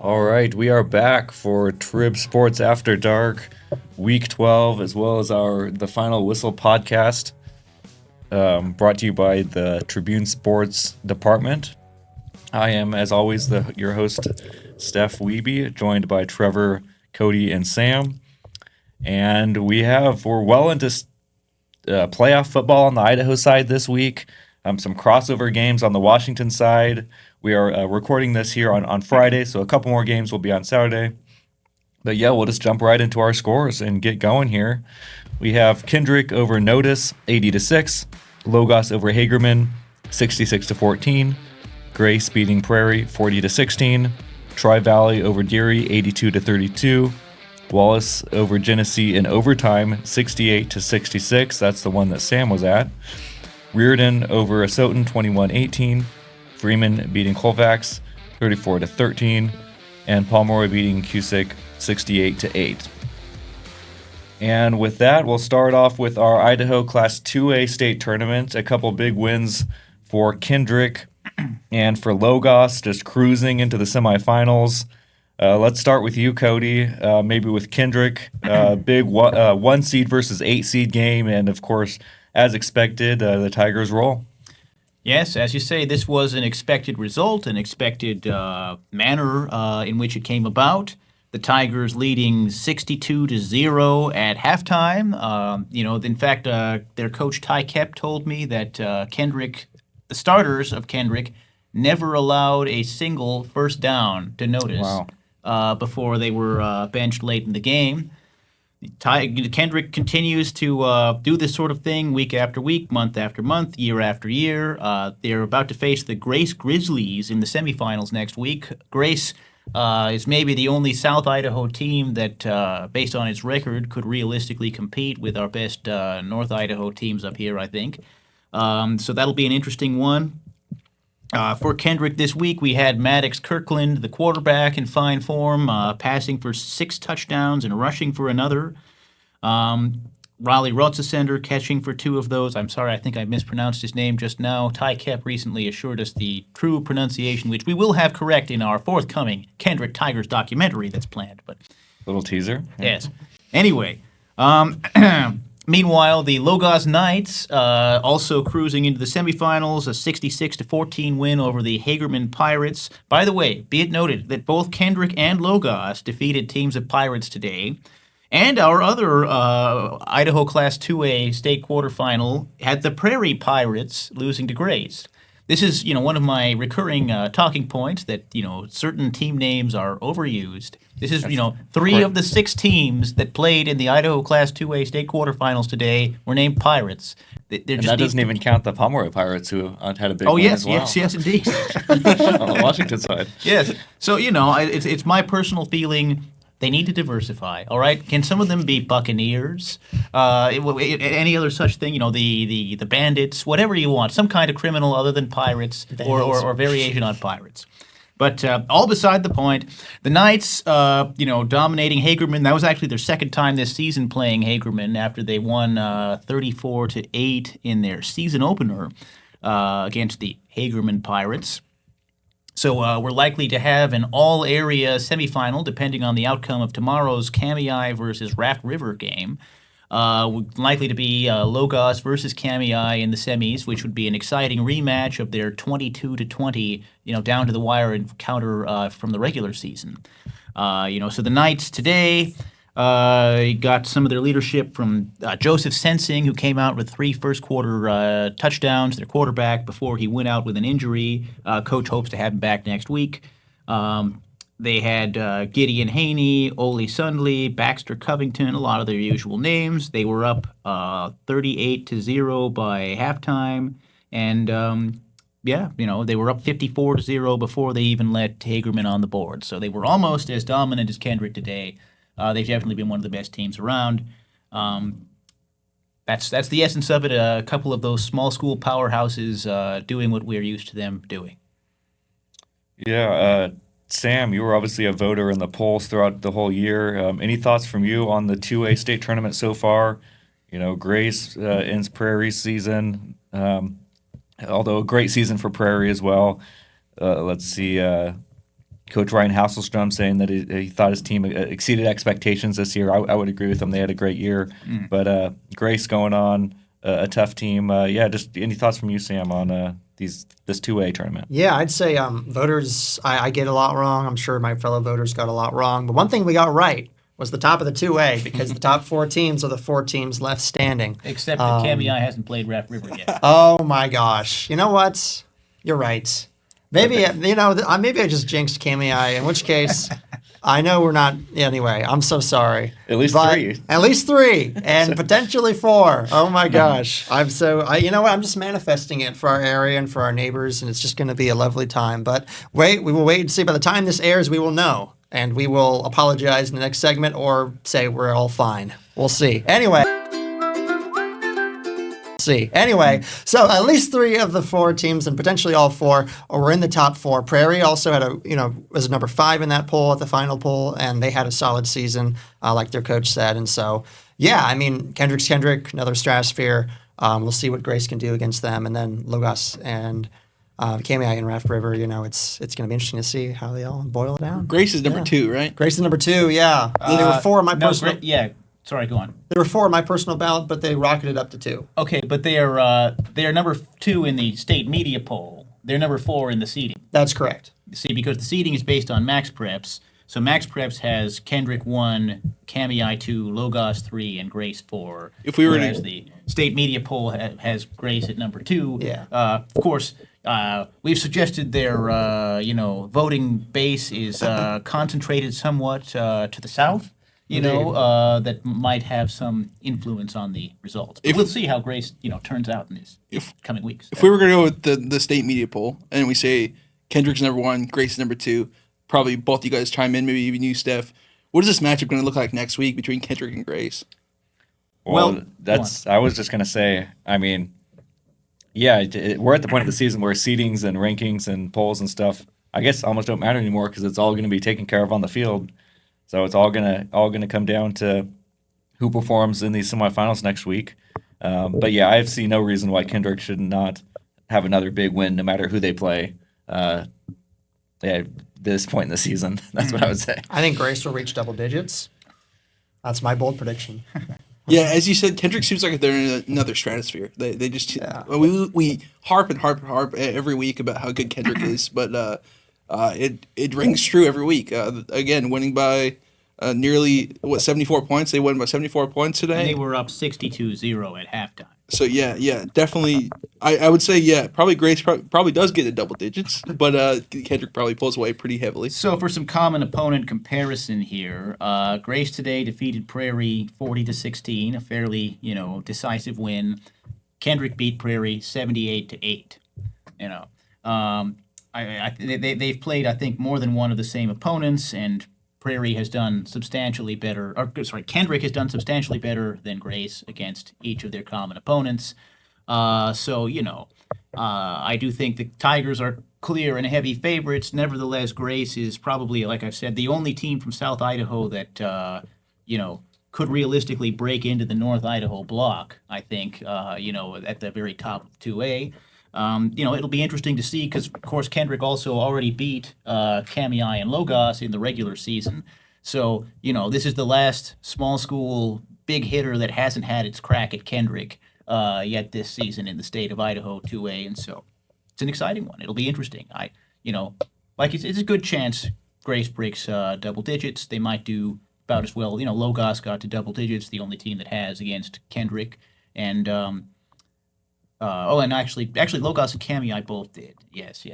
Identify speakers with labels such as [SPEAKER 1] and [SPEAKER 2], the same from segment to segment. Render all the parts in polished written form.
[SPEAKER 1] All right, we are back for Trib Sports After Dark, Week 12, as well as the Final Whistle podcast, brought to you by the Tribune Sports Department. I am, as always, your host, Steph Wiebe, joined by Trevor, Cody, and Sam. And we're well into playoff football on the Idaho side this week. Some crossover games on the Washington side. We are recording this here on Friday, so a couple more games will be on Saturday. But yeah, we'll just jump right into our scores and get going here. We have Kendrick over Notice, 80-6. Logos over Hagerman, 66-14. Grace beating Prairie, 40-16. Tri-Valley over Deary, 82-32. Wallace over Genesee in overtime, 68-66. That's the one that Sam was at. Reardon over Asotin, 21-18. Freeman beating Colfax, 34-13. And Pomeroy beating Cusick, 68-8. And with that, we'll start off with our Idaho Class 2A state tournament. A couple big wins for Kendrick and for Logos, just cruising into the semifinals. Let's start with you, Cody, maybe with Kendrick. Big 1 seed versus 8 seed game, and of course, as expected, the Tigers roll.
[SPEAKER 2] Yes, as you say, this was an expected result, an expected manner in which it came about. The Tigers leading 62-0 at halftime. In fact, their coach Ty Kep told me that the starters of Kendrick, never allowed a single first down to Notice before they were benched late in the game. Kendrick continues to do this sort of thing week after week, month after month, year after year. They're about to face the Grace Grizzlies in the semifinals next week. Grace is maybe the only South Idaho team that, based on its record, could realistically compete with our best North Idaho teams up here, I think. So that'll be an interesting one. For Kendrick this week, we had Maddox Kirkland, the quarterback, in fine form, passing for 6 touchdowns and rushing for another. Riley Rotzesender catching for 2 of those. I'm sorry, I think I mispronounced his name just now. Ty Kep recently assured us the true pronunciation, which we will have correct in our forthcoming Kendrick Tigers documentary that's planned. But
[SPEAKER 1] little teaser.
[SPEAKER 2] Yes. Anyway, meanwhile, the Logos Knights also cruising into the semifinals, a 66-14 win over the Hagerman Pirates. By the way, be it noted that both Kendrick and Logos defeated teams of Pirates today. And our other Idaho Class 2A state quarterfinal had the Prairie Pirates losing to Grace. This is, one of my recurring talking points that, certain team names are overused. This is, 3 of the 6 teams that played in the Idaho Class 2A state quarterfinals today were named Pirates.
[SPEAKER 1] And that doesn't even count the Pomeroy Pirates, who had a big win as well.
[SPEAKER 2] Yes, indeed.
[SPEAKER 1] On the Washington side.
[SPEAKER 2] Yes. So, it's my personal feeling. They need to diversify, all right? Can some of them be Buccaneers? Any other such thing? The Bandits, whatever you want. Some kind of criminal other than Pirates or variation on Pirates. But all beside the point, the Knights, dominating Hagerman. That was actually their second time this season playing Hagerman after they won 34-8 in their season opener against the Hagerman Pirates. So we're likely to have an all-area semifinal, depending on the outcome of tomorrow's Kamei versus Raft River game. Likely to be Logos versus Kamei in the semis, which would be an exciting rematch of their 22-20, down to the wire encounter from the regular season. So the Knights today got some of their leadership from Joseph Sensing, who came out with 3 first-quarter touchdowns, their quarterback, before he went out with an injury. Coach hopes to have him back next week. They had Gideon Haney, Ole Sundley, Baxter Covington, a lot of their usual names. They were up 38-0 by halftime, and they were up 54-0 before they even let Hagerman on the board. So they were almost as dominant as Kendrick today. They've definitely been one of the best teams around. That's the essence of it. A couple of those small school powerhouses doing what we're used to them doing.
[SPEAKER 1] Yeah, Sam, you were obviously a voter in the polls throughout the whole year. Any thoughts from you on the 2A state tournament so far? Grace ends Prairie season, although a great season for Prairie as well. Let's see. Coach Ryan Hasselstrom saying that he thought his team exceeded expectations this year. I would agree with him. They had a great year. But Grace going on, a tough team. Just any thoughts from you, Sam, on this 2A tournament?
[SPEAKER 3] Yeah, I'd say voters, I get a lot wrong. I'm sure my fellow voters got a lot wrong. But one thing we got right was the top of the 2A, because the top 4 teams are the 4 teams left standing.
[SPEAKER 2] Except that KMEI hasn't played Raft River yet.
[SPEAKER 3] Oh, my gosh. You know what? You're right. Maybe, maybe I just jinxed KMEI, in which case I know we're not. Anyway, I'm so sorry.
[SPEAKER 1] At least 3.
[SPEAKER 3] At least 3, and potentially 4. Oh my gosh. You know what? I'm just manifesting it for our area and for our neighbors, and it's just going to be a lovely time. But we will wait and see. By the time this airs, we will know, and we will apologize in the next segment or say we're all fine. We'll see. Anyway, so at least 3 of the 4 teams, and potentially all 4, were in the top 4. Prairie also was number 5 in that poll at the final poll, and they had a solid season, like their coach said. And so, Kendrick's Kendrick, another stratosphere. We'll see what Grace can do against them, and then Logos and KMEI and Raft River. It's going to be interesting to see how they all boil it down.
[SPEAKER 4] Grace is number 2, right?
[SPEAKER 3] Grace is number 2. Yeah, they were 4 in my personal.
[SPEAKER 2] Sorry, go on.
[SPEAKER 3] There were 4 in my personal ballot, but they rocketed up to 2.
[SPEAKER 2] Okay, but they are number 2 in the state media poll. They're number 4 in the seeding.
[SPEAKER 3] That's correct.
[SPEAKER 2] See, because the seeding is based on Max Preps. So Max Preps has Kendrick 1, KMEI 2, Logos 3, and Grace 4. Whereas the state media poll has Grace at number 2.
[SPEAKER 3] Yeah.
[SPEAKER 2] Of course, we've suggested their voting base is concentrated somewhat to the south. That might have some influence on the results. But we'll see how Grace, turns out in these coming weeks.
[SPEAKER 4] If we were going to go with the state media poll, and we say Kendrick's number 1, Grace is number 2, probably both you guys chime in, maybe even you, Steph. What is this matchup going to look like next week between Kendrick and Grace?
[SPEAKER 1] Well, I was just going to say, we're at the point of the season where seedings and rankings and polls and stuff, I guess, almost don't matter anymore, because it's all going to be taken care of on the field. So it's all gonna come down to who performs in these semifinals next week. I see no reason why Kendrick should not have another big win, no matter who they play. At this point in the season, that's what I would say.
[SPEAKER 3] I think Grace will reach double digits. That's my bold prediction.
[SPEAKER 4] Yeah, as you said, Kendrick seems like they're in another stratosphere. They just we harp every week about how good Kendrick is, but it rings true every week. Again, winning by nearly 74 points. They won by 74 points today.
[SPEAKER 2] And they were up 62-0 at halftime.
[SPEAKER 4] So yeah, definitely. I would say probably Grace probably does get to double digits, but Kendrick probably pulls away pretty heavily.
[SPEAKER 2] So for some common opponent comparison here, Grace today defeated Prairie 40-16, a fairly decisive win. Kendrick beat Prairie 78-8. They've played, I think, more than one of the same opponents, and Prairie has done substantially better. Kendrick has done substantially better than Grace against each of their common opponents. I do think the Tigers are clear and heavy favorites. Nevertheless, Grace is probably, like I've said, the only team from South Idaho that could realistically break into the North Idaho block. I think at the very top of 2A. It'll be interesting to see because, of course, Kendrick also already beat KMEI and Logos in the regular season. So, this is the last small school big hitter that hasn't had its crack at Kendrick yet this season in the state of Idaho 2A. And so it's an exciting one. It'll be interesting. It's a good chance Grace breaks double digits. They might do about as well. Logos got to double digits, the only team that has against Kendrick. And and actually, Logos and KMEI both did. Yes.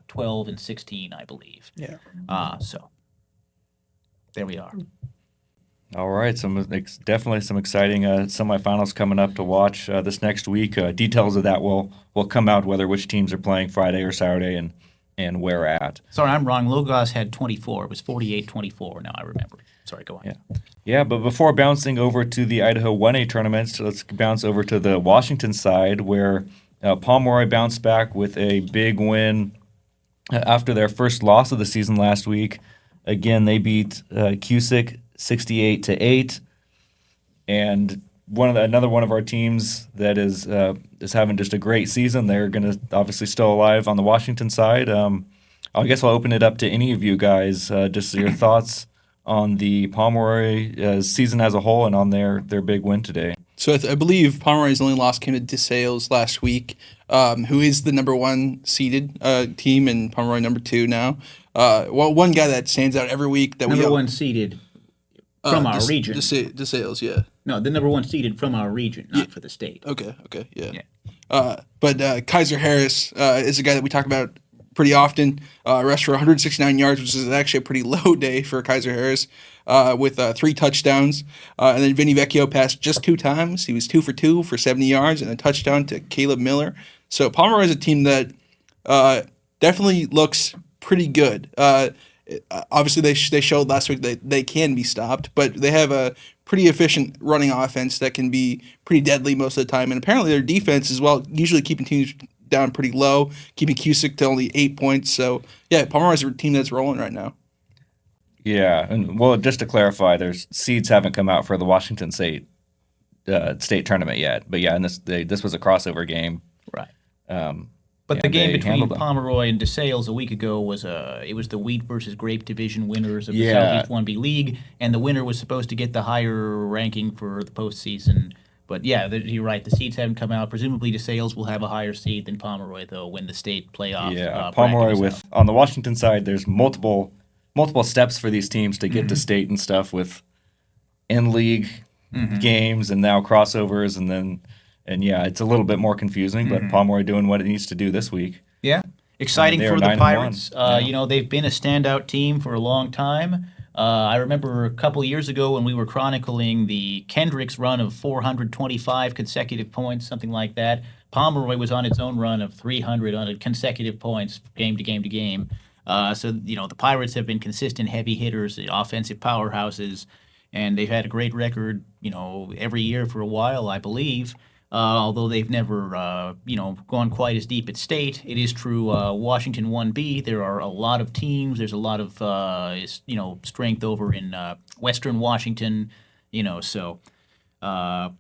[SPEAKER 2] 12 and 16, I believe.
[SPEAKER 3] Yeah.
[SPEAKER 2] So there we are.
[SPEAKER 1] All right, definitely some exciting semifinals coming up to watch this next week. Details of that will come out, whether which teams are playing Friday or Saturday and where at.
[SPEAKER 2] Sorry, I'm wrong. Logos had 24. It was 48-24. Now I remember. Sorry, go on.
[SPEAKER 1] Yeah, but before bouncing over to the Idaho 1A tournaments, let's bounce over to the Washington side, where Pomeroy bounced back with a big win after their first loss of the season last week. Again, they beat Cusick 68-8, and another one of our teams that is having just a great season. They're going to obviously still alive on the Washington side. I guess I'll open it up to any of you guys. Just your thoughts on the Pomeroy season as a whole and on their big win today.
[SPEAKER 4] So I believe Pomeroy's only loss came to DeSales last week, who is the number one seeded team, and Pomeroy number two now. Well, one guy that stands out every week that
[SPEAKER 2] Number one seeded from our region.
[SPEAKER 4] DeSales, yeah.
[SPEAKER 2] No, the number one seeded from our region, not for the state.
[SPEAKER 4] Okay, yeah. But Kaiser Harris is a guy that we talk about pretty often. Rushed for 169 yards, which is actually a pretty low day for Kaiser Harris, with 3 touchdowns. And then Vinny Vecchio passed just 2 times. He was 2 for 2 for 70 yards and a touchdown to Caleb Miller. So Pomeroy is a team that definitely looks pretty good. Obviously, they showed last week that they can be stopped, but they have a pretty efficient running offense that can be pretty deadly most of the time. And apparently their defense as well, usually keeping teams down pretty low, keeping Cusick to only 8 points. So, yeah, Pomeroy's a team that's rolling right now.
[SPEAKER 1] Yeah, and well, just to clarify, there's seeds haven't come out for the Washington State tournament yet. But yeah, and this was a crossover game.
[SPEAKER 2] Right. But the game between Pomeroy and DeSales a week ago was the wheat versus grape division winners of the Southeast 1B League, and the winner was supposed to get the higher ranking for the postseason. But yeah, you're right. The seeds haven't come out. Presumably, DeSales will have a higher seed than Pomeroy, though, when the state playoff.
[SPEAKER 1] Yeah, Pomeroy on the Washington side, there's multiple steps for these teams to get to state and stuff with in-league games and now crossovers, and yeah, it's a little bit more confusing. But Pomeroy doing what it needs to do this week.
[SPEAKER 2] Yeah, exciting for the Pirates. They've been a standout team for a long time. I remember a couple years ago when we were chronicling the Kendricks run of 425 consecutive points, something like that. Pomeroy was on its own run of 300 consecutive points game to game to game. So the Pirates have been consistent heavy hitters, offensive powerhouses, and they've had a great record, every year for a while, I believe. Although they've never, gone quite as deep at state. It is true, Washington 1B, there are a lot of teams. There's a lot of, strength over in Western Washington, so I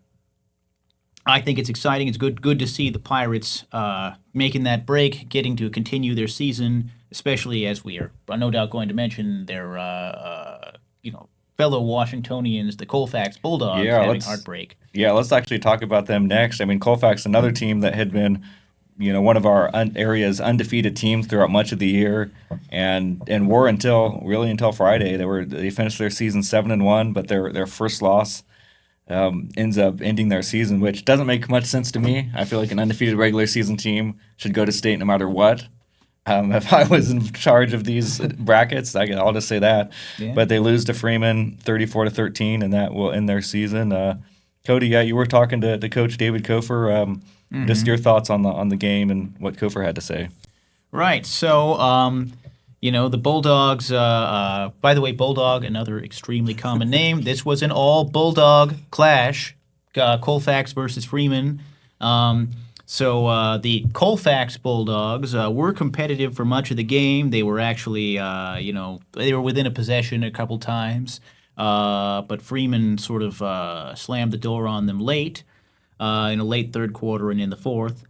[SPEAKER 2] think it's exciting. It's good to see the Pirates making that break, getting to continue their season, especially as we are no doubt going to mention their, fellow Washingtonians, the Colfax Bulldogs, having heartbreak.
[SPEAKER 1] Yeah, let's actually talk about them next. I mean, Colfax, another team that had been, one of our area's undefeated teams throughout much of the year, and were until Friday. They finished their season 7-1, but their first loss ends up ending their season, which doesn't make much sense to me. I feel like an undefeated regular season team should go to state no matter what. If I was in charge of these brackets, I'll just say that. Yeah. But they lose to Freeman 34-13, and that will end their season. Cody, you were talking to Coach David Kofer. Just your thoughts on the game and what Kofer had to say.
[SPEAKER 2] Right. So, the Bulldogs. By the way, Bulldog, another extremely common name. This was an all Bulldog clash. Colfax versus Freeman. So the Colfax Bulldogs were competitive for much of the game. They were actually, they were within a possession a couple times, but Freeman sort of slammed the door on them late, in a late third quarter and in the fourth.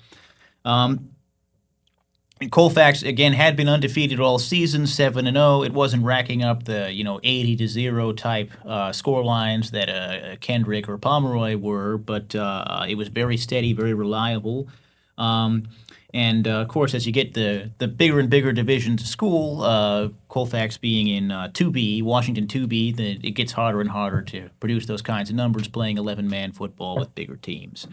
[SPEAKER 2] And Colfax, again, had been undefeated all season, 7-0. It wasn't racking up the 80-0 type score lines that Kendrick or Pomeroy were, but it was very steady, very reliable. And of course, as you get the bigger and bigger divisions of school, Colfax being in 2B, Washington 2B, it gets harder and harder to produce those kinds of numbers playing 11-man football with bigger teams.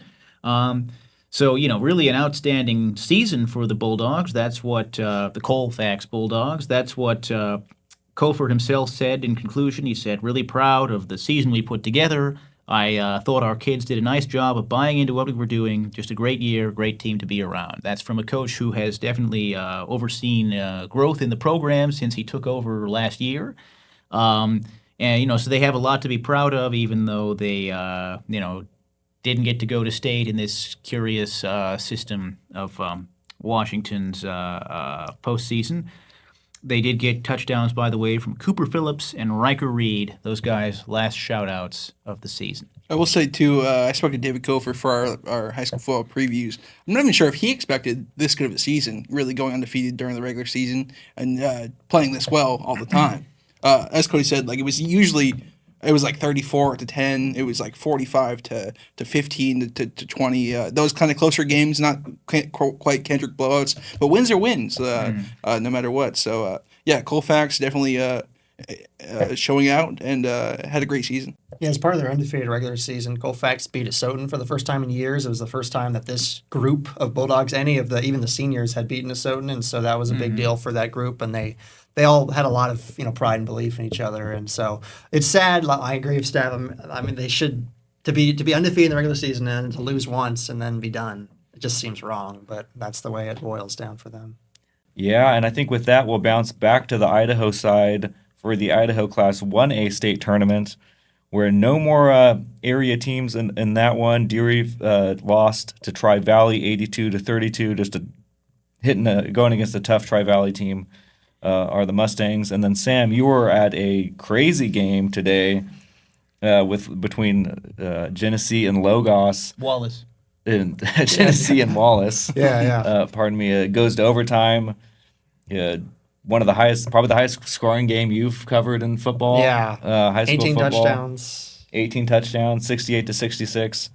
[SPEAKER 2] So, really an outstanding season for the Bulldogs. That's what the Colfax Bulldogs, that's what Kofor himself said in conclusion. He said, really proud of the season we put together. I thought our kids did a nice job of buying into what we were doing. Just a great year, great team to be around. That's from a coach who has definitely overseen growth in the program since he took over last year. And, so they have a lot to be proud of, even though they, didn't get to go to state in this curious system of Washington's postseason. They did get touchdowns, by the way, from Cooper Phillips and Riker Reed. Those guys, last shout-outs of the season.
[SPEAKER 4] I will say, too, I spoke to David Kofer for our high school football previews. I'm not even sure if he expected this good of a season, really going undefeated during the regular season and playing this well all the time. As Cody said, like it was like 34-10. It was like 45 to 15 to 20. Those kind of closer games, not quite Kendrick blowouts, but wins are wins, no matter what. So, Colfax definitely showing out and had a great season.
[SPEAKER 3] Yeah, as part of their undefeated regular season, Colfax beat Asotin for the first time in years. It was the first time that this group of Bulldogs, even the seniors, had beaten Asotin, and so that was a big deal for that group. And they all had a lot of pride and belief in each other. And so it's sad. I agree with Stav. I mean, they should to be undefeated in the regular season and to lose once and then be done. It just seems wrong, but that's the way it boils down for them.
[SPEAKER 1] Yeah, and I think with that, we'll bounce back to the Idaho side for the Idaho Class 1A state tournament, where no more area teams in that one. Deary lost to Tri-Valley 82-32, just going against a tough Tri-Valley team are the Mustangs. And then, Sam, you were at a crazy game today between Genesee and Logos.
[SPEAKER 2] Wallace.
[SPEAKER 1] In Genesee and Wallace.
[SPEAKER 3] Yeah.
[SPEAKER 1] Pardon me. It goes to overtime. Probably the highest scoring game you've covered in football.
[SPEAKER 3] Yeah.
[SPEAKER 1] High school
[SPEAKER 3] 18
[SPEAKER 1] football.
[SPEAKER 3] touchdowns.
[SPEAKER 1] 18 touchdowns, 68-66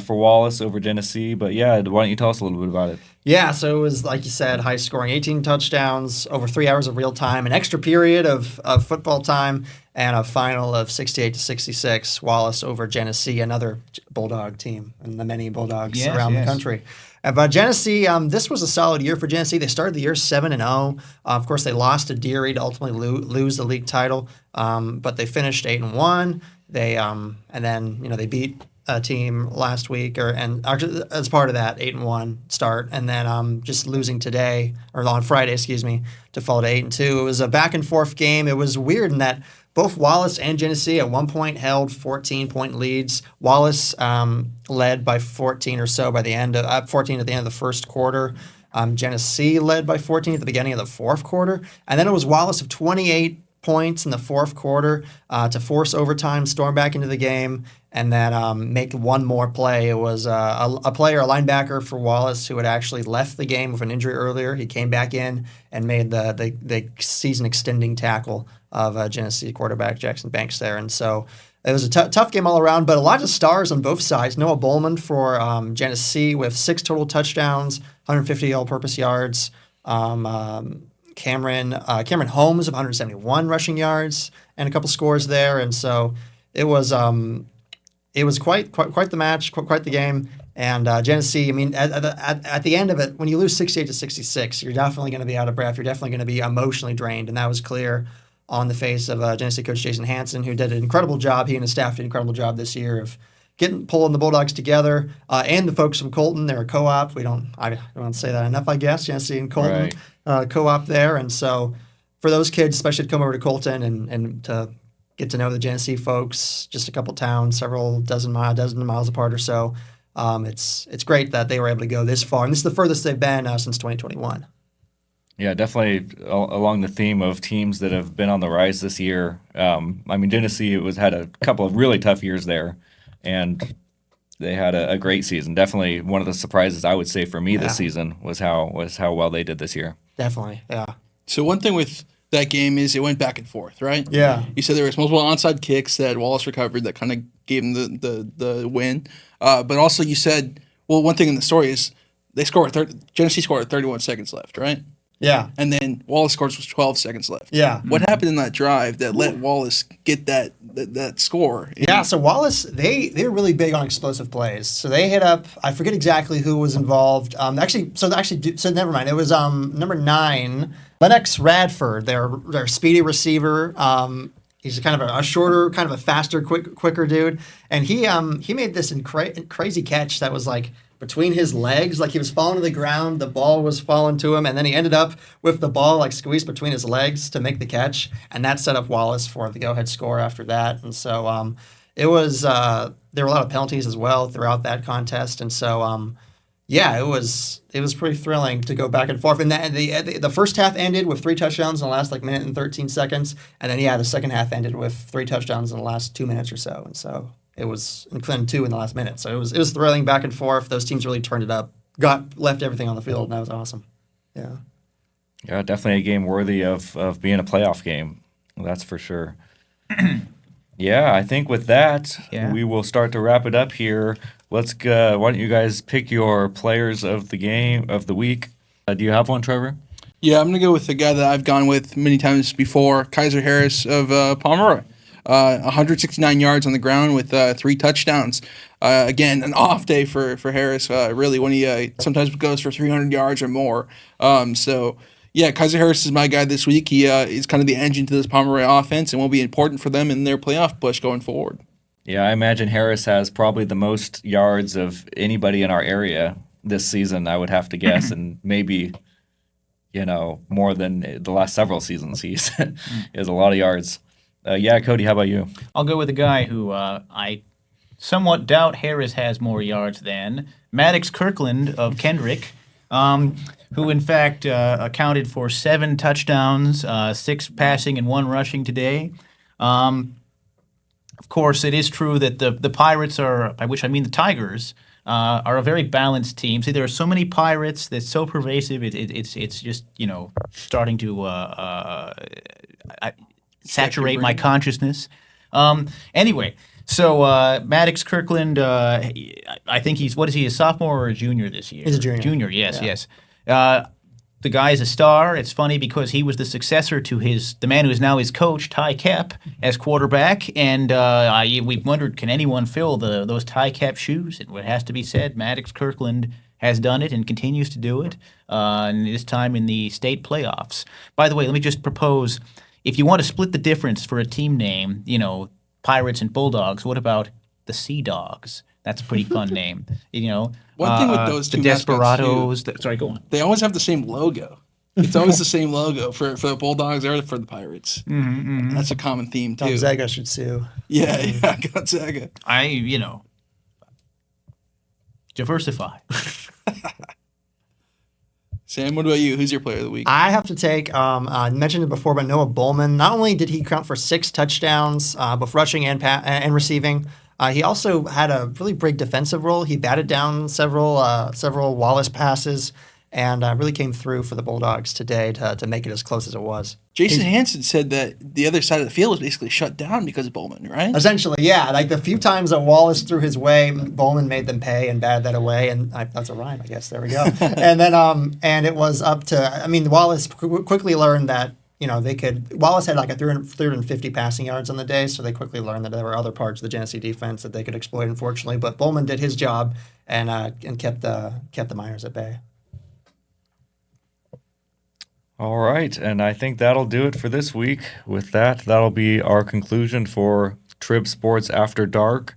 [SPEAKER 1] for Wallace over Genesee. But yeah, why don't you tell us a little bit about it?
[SPEAKER 3] Yeah, so it was, like you said, high scoring, 18 touchdowns, over 3 hours of real time, an extra period of football time, and a final of 68-66, Wallace over Genesee, another Bulldog team, and the many Bulldogs around the country. But Genesee, this was a solid year for Genesee. They started the year 7-0. Of course, they lost to Deary to ultimately lose the league title, but they finished 8-1. They and then they beat a team last week, and actually as part of that 8-1 start, and then just losing today or on Friday, to fall to 8-2. It was a back and forth game. It was weird in that both Wallace and Genesee at one point held 14-point leads. Wallace led by 14 or so by the end of 14 at the end of the first quarter. Genesee led by 14 at the beginning of the fourth quarter, and then it was Wallace of 28 points in the fourth quarter to force overtime, storm back into the game, and then make one more play. It was a linebacker for Wallace who had actually left the game with an injury earlier. He came back in and made the season-extending tackle of Genesee quarterback Jackson Banks there. And so it was a tough game all around, but a lot of stars on both sides. Noah Bowman for Genesee with 6 total touchdowns, 150 all-purpose yards. Cameron Holmes of 171 rushing yards and a couple scores there, and so it was quite the match, quite the game. And Genesee, I mean, at the end of it, when you lose 68-66, you're definitely going to be out of breath. You're definitely going to be emotionally drained, and that was clear on the face of Genesee coach Jason Hansen, who did an incredible job. He and his staff did an incredible job this year of pulling the Bulldogs together, and the folks from Colton. They're a co-op. I don't say that enough, I guess. Genesee and Colton, co-op there, and so for those kids, especially to come over to Colton and to get to know the Genesee folks, just a couple towns, several dozen miles apart or so. It's great that they were able to go this far, and this is the furthest they've been since 2021.
[SPEAKER 1] Yeah, definitely along the theme of teams that have been on the rise this year. I mean, Genesee had a couple of really tough years there, and they had a great season. Definitely one of the surprises I would say for me this season was how well they did this year.
[SPEAKER 3] Definitely, yeah.
[SPEAKER 4] So one thing with that game is it went back and forth, right?
[SPEAKER 3] Yeah.
[SPEAKER 4] You said there was multiple onside kicks that Wallace recovered that kind of gave him the win. But also you said, well, one thing in the story is Genesee scored with 31 seconds left, right?
[SPEAKER 3] Yeah.
[SPEAKER 4] And then Wallace scores with 12 seconds left.
[SPEAKER 3] Yeah.
[SPEAKER 4] What happened in that drive that let Wallace get that score?
[SPEAKER 3] Yeah, so Wallace, they're really big on explosive plays. So they hit up, I forget exactly who was involved. So never mind. It was number 9, Lennox Radford, their speedy receiver. He's kind of a shorter, kind of a faster, quicker dude. And he made this crazy catch that was like between his legs, like he was falling to the ground, the ball was falling to him, and then he ended up with the ball like squeezed between his legs to make the catch, and that set up Wallace for the go-ahead score after that. And so it was there were a lot of penalties as well throughout that contest, and so Yeah, it was pretty thrilling to go back and forth. And the first half ended with 3 touchdowns in the last minute and 13 seconds, and then the second half ended with 3 touchdowns in the last 2 minutes or so. And so it was including 2 in the last minute. So it was thrilling back and forth. Those teams really turned it up, left everything on the field, and that was awesome. Yeah.
[SPEAKER 1] Yeah, definitely a game worthy of being a playoff game. That's for sure. Yeah, I think with that, we will start to wrap it up here. Let's go. Why don't you guys pick your players of the game of the week? Do you have one, Trevor?
[SPEAKER 4] Yeah, I'm going to go with the guy that I've gone with many times before, Kaiser Harris of Pomeroy. 169 yards on the ground with 3 touchdowns. Again, an off day for Harris, really, when he sometimes goes for 300 yards or more. Yeah, Kaiser Harris is my guy this week. He is kind of the engine to this Pomeroy offense and will be important for them in their playoff push going forward.
[SPEAKER 1] Yeah, I imagine Harris has probably the most yards of anybody in our area this season, I would have to guess, and maybe, more than the last several seasons. He has a lot of yards. Yeah, Cody, how about you?
[SPEAKER 2] I'll go with a guy who I somewhat doubt Harris has more yards than, Maddox Kirkland of Kendrick. Who in fact accounted for 7 touchdowns, 6 passing and 1 rushing today. Of course, it is true that the Pirates are, by which I mean the Tigers, are a very balanced team. See, there are so many Pirates that's so pervasive. It's just starting to saturate my consciousness. Anyway. So Maddox Kirkland, I think he's a sophomore or a junior this year?
[SPEAKER 3] He's a junior.
[SPEAKER 2] Junior, yes. The guy is a star. It's funny because he was the successor to the man who is now his coach, Ty Kep, as quarterback. And we wondered, can anyone fill those Ty Kep shoes? And it has to be said, Maddox Kirkland has done it and continues to do it, and this time in the state playoffs. By the way, let me just propose, if you want to split the difference for a team name, Pirates and Bulldogs, what about the Sea Dogs? That's a pretty fun name.
[SPEAKER 4] One thing with those two
[SPEAKER 2] the Desperados.
[SPEAKER 4] Too,
[SPEAKER 2] sorry, go on.
[SPEAKER 4] They always have the same logo. It's always the same logo for the Bulldogs or for the Pirates. Mm-hmm. That's a common theme too.
[SPEAKER 3] Gonzaga should sue.
[SPEAKER 4] Yeah, Gonzaga.
[SPEAKER 2] Diversify.
[SPEAKER 4] Sam, what about you? Who's your player of the week?
[SPEAKER 3] I have to take, I mentioned it before, but Noah Bowman. Not only did he count for 6 touchdowns, both rushing and receiving, he also had a really big defensive role. He batted down several Wallace passes and really came through for the Bulldogs today to make it as close as it was.
[SPEAKER 4] Jason Hansen said that the other side of the field was basically shut down because of Bowman, right?
[SPEAKER 3] Essentially, yeah. Like the few times that Wallace threw his way, Bowman made them pay and batted that away. And that's a rhyme, I guess. There we go. And then, and it was up to, Wallace quickly learned that, Wallace had like a 350 passing yards on the day, so they quickly learned that there were other parts of the Genesee defense that they could exploit, unfortunately. But Bowman did his job and kept the Miners at bay.
[SPEAKER 1] All right, and I think that'll do it for this week. With that'll be our conclusion for Trib Sports After Dark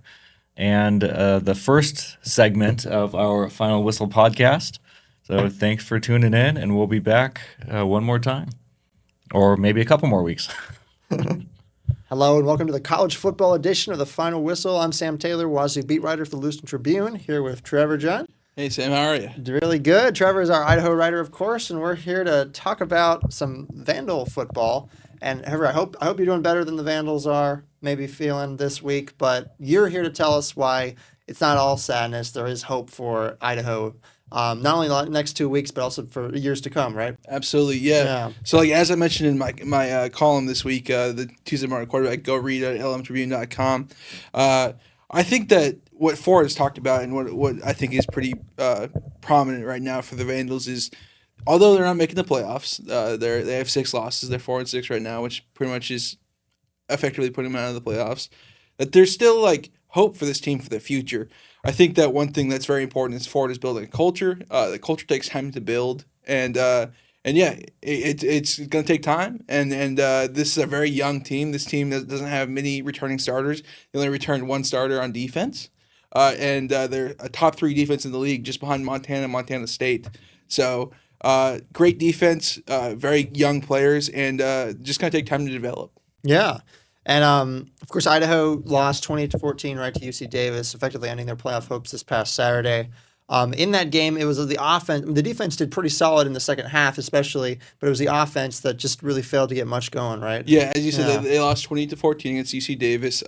[SPEAKER 1] and the first segment of our Final Whistle podcast. So thanks for tuning in, and we'll be back one more time, or maybe a couple more weeks.
[SPEAKER 3] Hello, and welcome to the college football edition of the Final Whistle. I'm Sam Taylor, Wazoo beat writer for the Lewiston Tribune, here with Trevor John.
[SPEAKER 4] Hey, Sam, how are you?
[SPEAKER 3] Really good. Trevor is our Idaho writer, of course, and we're here to talk about some Vandal football. And Trevor, I hope you're doing better than the Vandals are maybe feeling this week, but you're here to tell us why it's not all sadness. There is hope for Idaho, not only the next 2 weeks, but also for years to come, right?
[SPEAKER 4] Absolutely, yeah. So, as I mentioned in my column this week, the Tuesday Morning Quarterback, go read it at lmtribune.com. I think that what Ford has talked about and what I think is pretty prominent right now for the Vandals is, although they're not making the playoffs, they have 6 losses. They're 4-6 right now, which pretty much is effectively putting them out of the playoffs. That there's still hope for this team for the future. I think that one thing that's very important is Ford is building a culture. The culture takes time to build, and yeah, it's going to take time. And this is a very young team. This team doesn't have many returning starters. They only returned 1 starter on defense. And they're a top 3 defense in the league, just behind Montana and Montana State. So great defense, very young players, and just going to take time to develop.
[SPEAKER 3] Yeah. And, of course, Idaho lost 20-14 right to UC Davis, effectively ending their playoff hopes this past Saturday. In that game, it was the offense. The defense did pretty solid in the second half, especially, but it was the offense that just really failed to get much going, right?
[SPEAKER 4] Yeah, as you said, they lost 20-14 against UC Davis.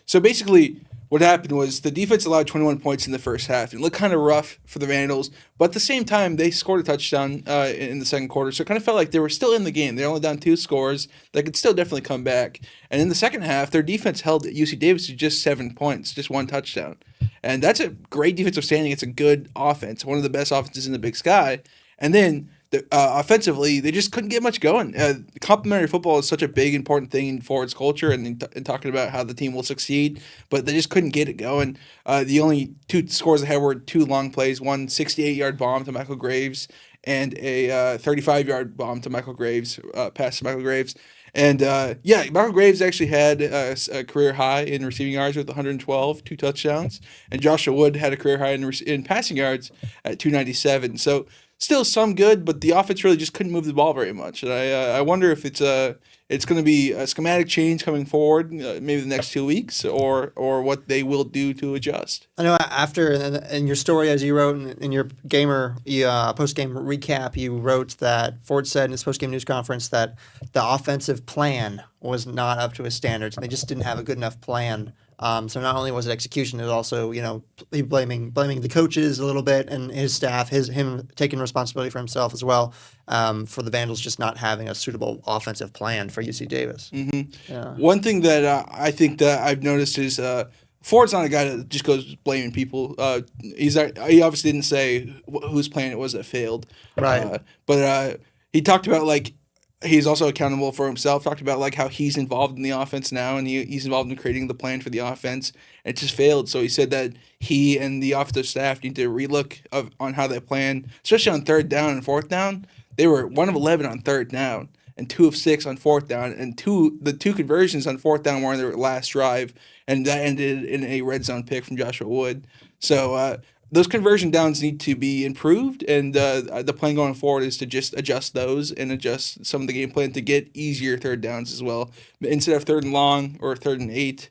[SPEAKER 4] So basically, what happened was the defense allowed 21 points in the first half. It looked kind of rough for the Vandals, but at the same time, they scored a touchdown in the second quarter. So it kind of felt like they were still in the game. They're only down 2 scores. They could still definitely come back. And in the second half, their defense held UC Davis to just 7 points, just 1 touchdown. And that's a great defensive standing. It's a good offense, one of the best offenses in the Big Sky. And then offensively, they just couldn't get much going. Complementary football is such a big, important thing in Ford's culture and talking about how the team will succeed, but they just couldn't get it going. The only 2 scores they had were 2 long plays, one 68-yard bomb to Michael Graves and a 35-yard bomb to Michael Graves, pass to Michael Graves. And, Michael Graves actually had a career high in receiving yards with 112, 2 touchdowns. And Joshua Wood had a career high in passing yards at 297. So still some good, but the offense really just couldn't move the ball very much. And I wonder if it's going to be a schematic change coming forward, maybe the next 2 weeks, or what they will do to adjust.
[SPEAKER 3] I know after in your story, as you wrote in your post-game recap, you wrote that Ford said in his post-game news conference that the offensive plan was not up to his standards. They just didn't have a good enough plan. So not only was it execution, it was also, he blaming the coaches a little bit and his staff, him taking responsibility for himself as well, for the Vandals just not having a suitable offensive plan for UC Davis.
[SPEAKER 4] Mm-hmm.
[SPEAKER 3] Yeah.
[SPEAKER 4] One thing that I think that I've noticed is Ford's not a guy that just goes blaming people. He obviously didn't say whose plan it was that failed.
[SPEAKER 3] Right.
[SPEAKER 4] But he talked about he's also accountable for himself. Talked about how he's involved in the offense now, and he's involved in creating the plan for the offense. And it just failed. So he said that he and the offensive staff need to relook on how they plan, especially on 3rd down and 4th down. They were 1 of 11 on 3rd down and 2 of 6 on 4th down, and the 2 conversions on 4th down were on their last drive, and that ended in a red zone pick from Joshua Wood. So those conversion downs need to be improved, and the plan going forward is to just adjust those and adjust some of the game plan to get easier 3rd downs as well. Instead of 3rd and long or 3rd and 8,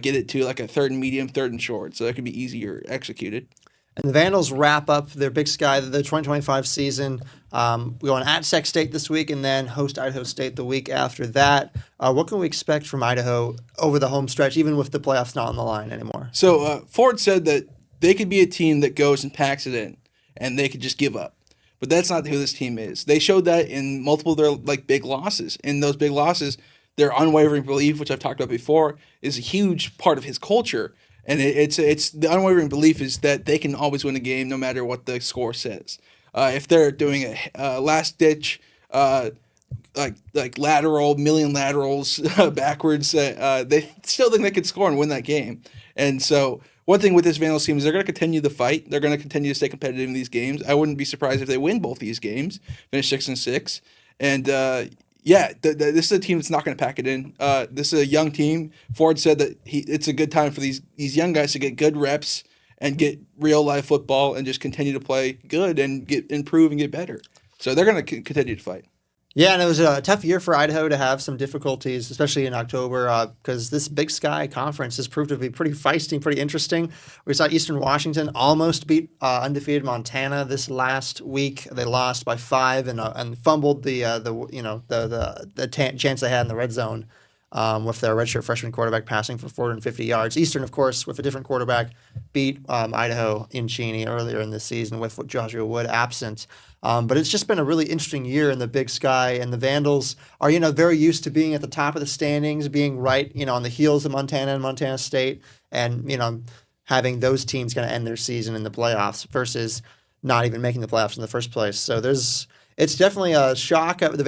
[SPEAKER 4] get it to a 3rd and medium, 3rd and short, so that could be easier executed.
[SPEAKER 3] And the Vandals wrap up their Big Sky, the 2025 season. We're going at Sac State this week and then host Idaho State the week after that. What can we expect from Idaho over the home stretch, even with the playoffs not on the line anymore?
[SPEAKER 4] So Ford said that they could be a team that goes and packs it in, and they could just give up. But that's not who this team is. They showed that in multiple of their big losses. In those big losses, their unwavering belief, which I've talked about before, is a huge part of his culture. And it's the unwavering belief is that they can always win a game no matter what the score says. If they're doing a last ditch, lateral, million laterals backwards, they still think they could score and win that game. And so one thing with this Vandals team is they're going to continue the fight. They're going to continue to stay competitive in these games. I wouldn't be surprised if they win both these games, finish 6-6. And this is a team that's not going to pack it in. This is a young team. Ford said that it's a good time for these young guys to get good reps and get real life football and just continue to play good and improve and get better. So they're going to continue to fight.
[SPEAKER 3] Yeah, and it was a tough year for Idaho to have some difficulties, especially in October, because this Big Sky Conference has proved to be pretty feisty, pretty interesting. We saw Eastern Washington almost beat undefeated Montana this last week. They lost by 5 and fumbled the chance they had in the red zone with their redshirt freshman quarterback passing for 450 yards. Eastern, of course, with a different quarterback, beat Idaho in Cheney earlier in the season with Joshua Wood absent. But it's just been a really interesting year in the Big Sky, and the Vandals are, very used to being at the top of the standings, being right, on the heels of Montana and Montana State, and, having those teams kind of end their season in the playoffs versus not even making the playoffs in the first place. So it's definitely a shock. The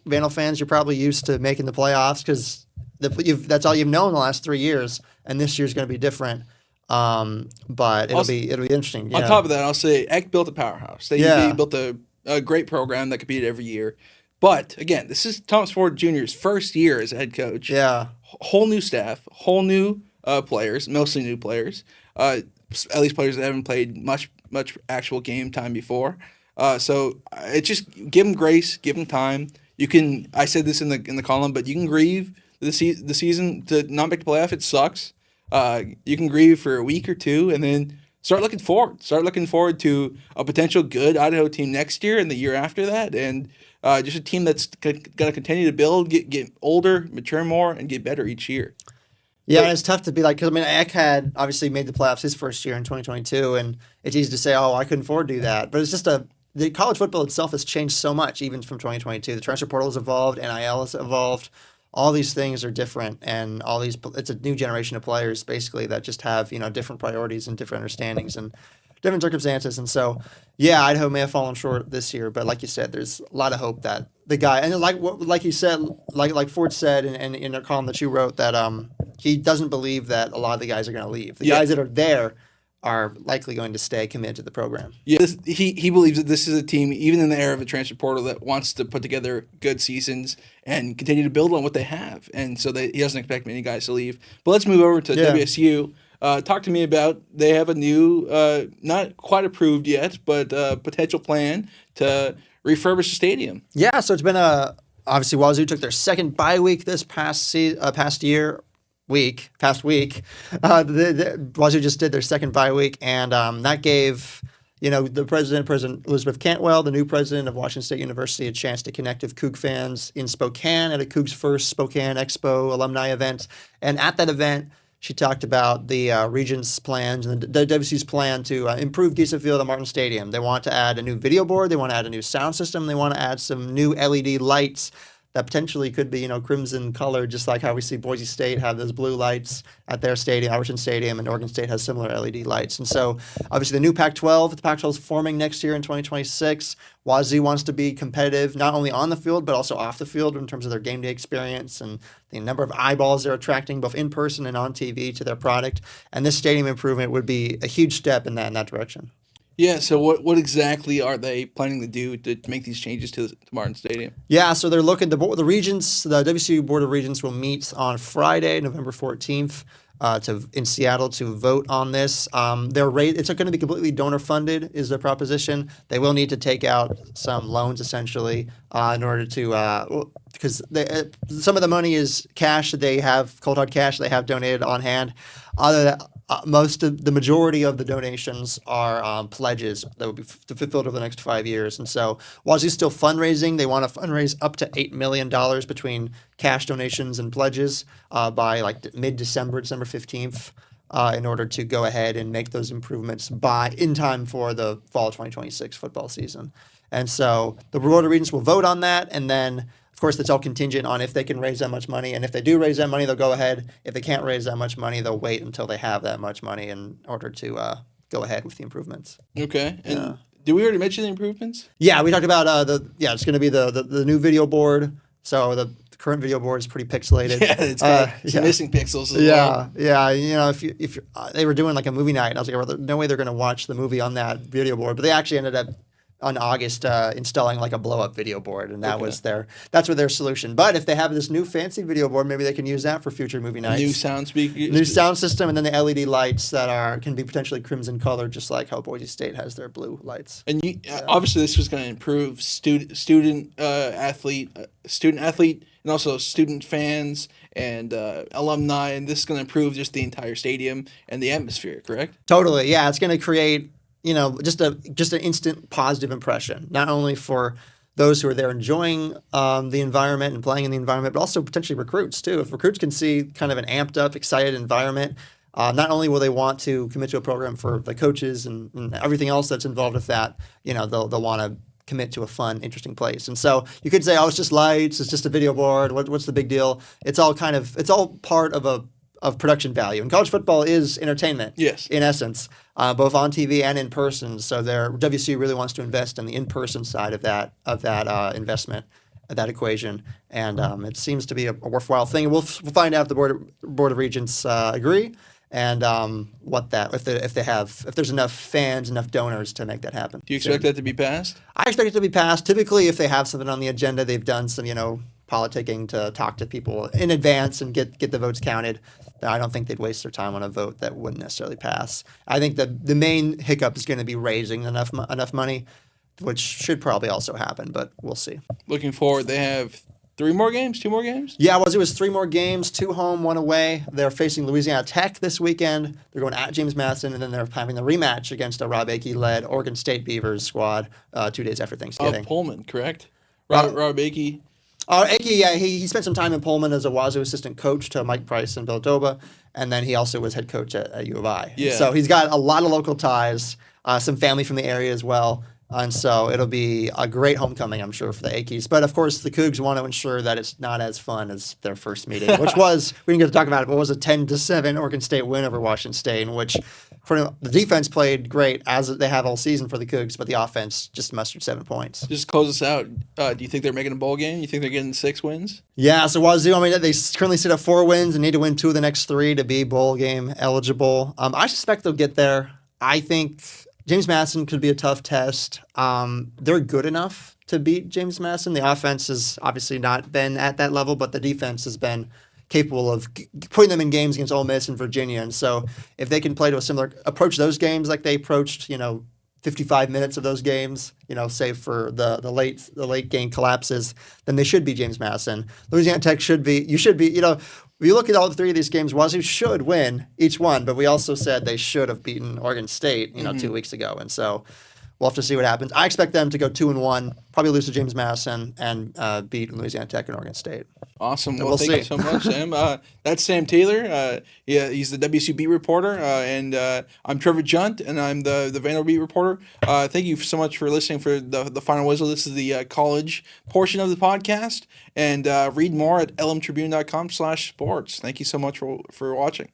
[SPEAKER 3] Vandal fans, you're probably used to making the playoffs because that's all you've known the last 3 years, and this year's going to be different. But it'll be interesting. Yeah.
[SPEAKER 4] On top of that, I'll say Eck built a powerhouse. They built a great program that competed every year. But again, this is Thomas Ford Jr.'s first year as a head coach.
[SPEAKER 3] Yeah,
[SPEAKER 4] whole new staff, whole new players, mostly new players. At least players that haven't played much actual game time before. So it just give them grace, give them time. You can. I said this in the column, but you can grieve the season to not make the playoff. It sucks. You can grieve for a week or two, and then start looking forward. Start looking forward to a potential good Idaho team next year and the year after that, and just a team that's going to continue to build, get older, mature more, and get better each year.
[SPEAKER 3] Yeah, and it's tough to be like, because I mean, Eck had obviously made the playoffs his first year in 2022, and it's easy to say, oh, I couldn't afford to do that. But it's just the college football itself has changed so much, even from 2022. The transfer portal has evolved, NIL has evolved. All these things are different, and it's a new generation of players basically that just have different priorities and different understandings and different circumstances. And so, yeah, Idaho may have fallen short this year, but like you said, there's a lot of hope that the guy, and like you said, like Ford said in a column that you wrote, that he doesn't believe that a lot of the guys are going to leave. The guys that are there are likely going to stay committed to the program.
[SPEAKER 4] Yeah, he believes that this is a team, even in the era of a transfer portal, that wants to put together good seasons and continue to build on what they have. And so he doesn't expect many guys to leave. But let's move over to WSU. Talk to me about, they have a new, not quite approved yet, but potential plan to refurbish the stadium.
[SPEAKER 3] Yeah, so it's been obviously Wazoo took their second bye week this past week. Wazoo just did their second bye week, and that gave the President Elizabeth Cantwell, the new president of Washington State University, a chance to connect with Coug fans in Spokane at a Cougs First Spokane Expo alumni event. And at that event, she talked about the Regents' plans and the WC's plan to improve Giesa Field and Martin Stadium. They want to add a new video board. They want to add a new sound system. They want to add some new LED lights that potentially could be, crimson color, just like how we see Boise State have those blue lights at their stadium, Albertson Stadium, and Oregon State has similar LED lights. And so, obviously, the new Pac-12 is forming next year in 2026. Wazoo wants to be competitive, not only on the field, but also off the field in terms of their game day experience and the number of eyeballs they're attracting, both in person and on TV, to their product. And this stadium improvement would be a huge step in that direction.
[SPEAKER 4] Yeah, so what exactly are they planning to do to make these changes to Martin Stadium?
[SPEAKER 3] Yeah, so they're looking, the WCU Board of Regents will meet on Friday, November 14th, in Seattle to vote on this. It's going to be completely donor funded is their proposition. They will need to take out some loans essentially in order to because some of the money is cash that they have, cold hard cash they have donated on hand. The majority of the donations are pledges that will be fulfilled over the next 5 years. And so Wazoo's still fundraising. They want to fundraise up to $8 million between cash donations and pledges by mid-December, December 15th, in order to go ahead and make those improvements in time for the fall 2026 football season. And so the Board of Regents will vote on that, and then of course, that's all contingent on if they can raise that much money. And if they do raise that money, they'll go ahead. If they can't raise that much money, they'll wait until they have that much money in order to go ahead with the improvements.
[SPEAKER 4] Okay. And did we already mention the improvements?
[SPEAKER 3] Yeah, we talked about it's going to be the new video board. So the current video board is pretty pixelated.
[SPEAKER 4] Yeah, it's got missing pixels as well.
[SPEAKER 3] Yeah. If they were doing like a movie night, and I was like, well, no way they're going to watch the movie on that video board. But they actually ended up on August installing like a blow-up video board, and that's their solution. But if they have this new fancy video board, maybe they can use that for future movie nights.
[SPEAKER 4] New sound
[SPEAKER 3] system, and then the LED lights that can be potentially crimson color, just like how Boise State has their blue lights.
[SPEAKER 4] And obviously this was going to improve student athlete, and also student fans and alumni, and this is going to improve just the entire stadium and the atmosphere. Correct?
[SPEAKER 3] Totally. Yeah, it's going to create just an instant positive impression, not only for those who are there enjoying the environment and playing in the environment, but also potentially recruits too. If recruits can see kind of an amped up, excited environment, not only will they want to commit to a program for the coaches and everything else that's involved with that, they'll want to commit to a fun, interesting place. And so you could say, oh, it's just lights, it's just a video board. What's the big deal? It's all part of production value. And college football is entertainment,
[SPEAKER 4] yes,
[SPEAKER 3] in essence, both on TV and in person. So WC really wants to invest in the in-person side of that investment, that equation, and it seems to be a worthwhile thing. We'll find out if the Board of Regents agree, and if there's enough fans, enough donors to make that happen.
[SPEAKER 4] Do you expect that to be passed?
[SPEAKER 3] I expect it to be passed. Typically, if they have something on the agenda, they've done some politicking to talk to people in advance and get the votes counted. I don't think they'd waste their time on a vote that wouldn't necessarily pass. I think the main hiccup is going to be raising enough money, which should probably also happen, but we'll see.
[SPEAKER 4] Looking forward, they have 3 more games, 2 more games?
[SPEAKER 3] Yeah, it was 3 more games, 2 home, 1 away. They're facing Louisiana Tech this weekend. They're going at James Madison, and then they're having the rematch against a Rob Akey-led Oregon State Beavers squad 2 days after Thanksgiving.
[SPEAKER 4] Of Pullman, correct? Rob Akey.
[SPEAKER 3] Akey, yeah, he spent some time in Pullman as a Wazoo assistant coach to Mike Price and Bill Doba, and then he also was head coach at U of I.
[SPEAKER 4] Yeah.
[SPEAKER 3] So he's got a lot of local ties, some family from the area as well. And so it'll be a great homecoming, I'm sure, for the Akeys. But of course, the Cougs want to ensure that it's not as fun as their first meeting, which was, we didn't get to talk about it, but it was a 10-7 Oregon State win over Washington State, in which the defense played great, as they have all season for the Cougs, but the offense just mustered 7 points.
[SPEAKER 4] Just close us out. Do you think they're making a bowl game? You think they're getting 6 wins?
[SPEAKER 3] Yeah, so Wazoo, I mean, they currently sit at 4 wins and need to win 2 of the next 3 to be bowl game eligible. I suspect they'll get there. I think James Madison could be a tough test. They're good enough to beat James Madison. The offense has obviously not been at that level, but the defense has been capable of putting them in games against Ole Miss and Virginia. And so if they can play to a similar approach those games like they approached, 55 minutes of those games, save for the late game collapses, then they should be James Madison. Louisiana Tech should be. When you look at all 3 of these games, Wazoo should win each one, but we also said they should have beaten Oregon State, 2 weeks ago. And so we'll have to see what happens. I expect them to go 2-1, probably lose to James Madison, and beat Louisiana Tech and Oregon State.
[SPEAKER 4] Awesome.
[SPEAKER 3] And
[SPEAKER 4] Well, thank you so much, Sam. That's Sam Taylor. He's the WCB reporter, and I'm Trevor Junt, and I'm the Vandal beat reporter. Thank you so much for listening for the Final Whistle. This is the college portion of the podcast, and read more at lmtribune.com/sports. Thank you so much for watching.